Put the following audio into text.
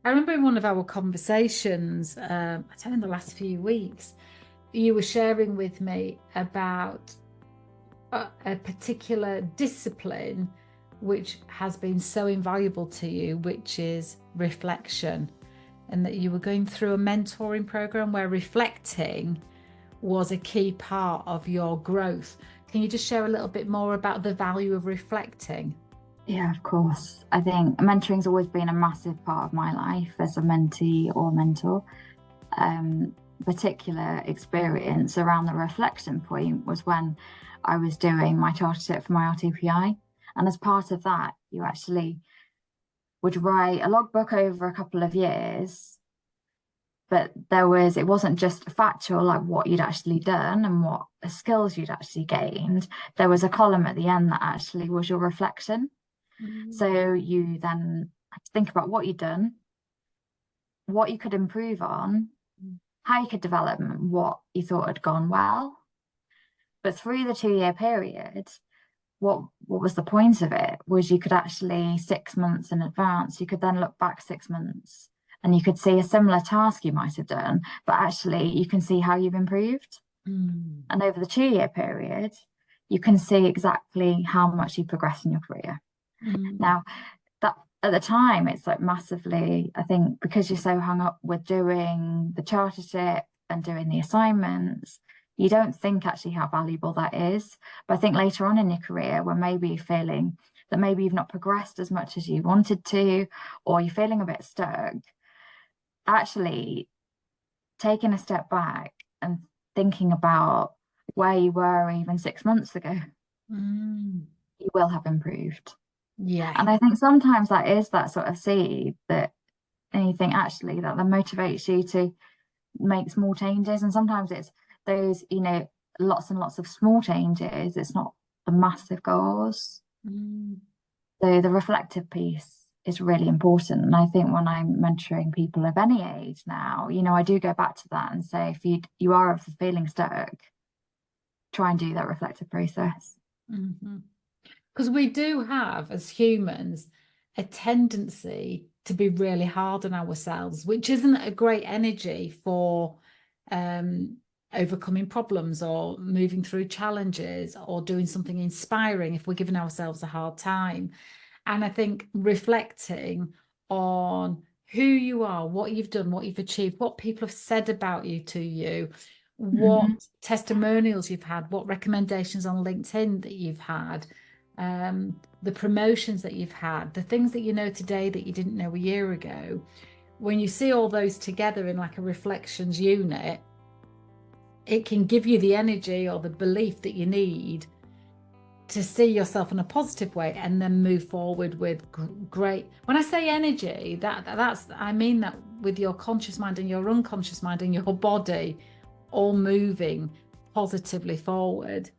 I remember in one of our conversations, I don't know, in the last few weeks, you were sharing with me about a particular discipline which has been so invaluable to you, which is reflection, and that you were going through a mentoring program where reflecting was a key part of your growth. Can you just share a little bit more about the value of reflecting? Yeah, of course. I think mentoring's always been a massive part of my life as a mentee or mentor. Particular experience around the reflection point was when I was doing my chartership for my RTPI. And as part of that, you actually would write a logbook over a couple of years, but it wasn't just factual, like what you'd actually done and what skills you'd actually gained. There was a column at the end that actually was your reflection. Mm. So you then had to think about what you'd done, what you could improve on, how you could develop, and what you thought had gone well. But through the 2 year period, what was the point of it was you could actually 6 months in advance, you could then look back 6 months and you could see a similar task you might have done, but actually you can see how you've improved. Mm. And over the 2 year period, you can see exactly how much you progress in your career. Mm. Now, that at the time, it's like massively, I think, because you're so hung up with doing the chartership and doing the assignments, you don't think actually how valuable that is. But I think later on in your career, when maybe you're feeling that maybe you've not progressed as much as you wanted to, or you're feeling a bit stuck, actually taking a step back and thinking about where you were even 6 months ago, Mm. you will have improved. Yeah. And I think sometimes that is that sort of seed that anything actually that motivates you to make small changes. And sometimes it's those, lots and lots of small changes. It's not the massive goals. Mm. So the reflective piece is really important. And I think when I'm mentoring people of any age now, I do go back to that and say, if you are feeling stuck, try and do that reflective process. Mhm. Because we do have, as humans, a tendency to be really hard on ourselves, which isn't a great energy for um, overcoming problems or moving through challenges or doing something inspiring if we're giving ourselves a hard time. And I think reflecting on who you are, what you've done, what you've achieved, what people have said about you to you, what Hmm. testimonials you've had, what recommendations on LinkedIn that you've had, the promotions that you've had, the things that you know today that you didn't know a year ago. When you see all those together in like a reflections unit, it can give you the energy or the belief that you need to see yourself in a positive way and then move forward with great. When I say energy, that's I mean that with your conscious mind and your unconscious mind and your body all moving positively forward.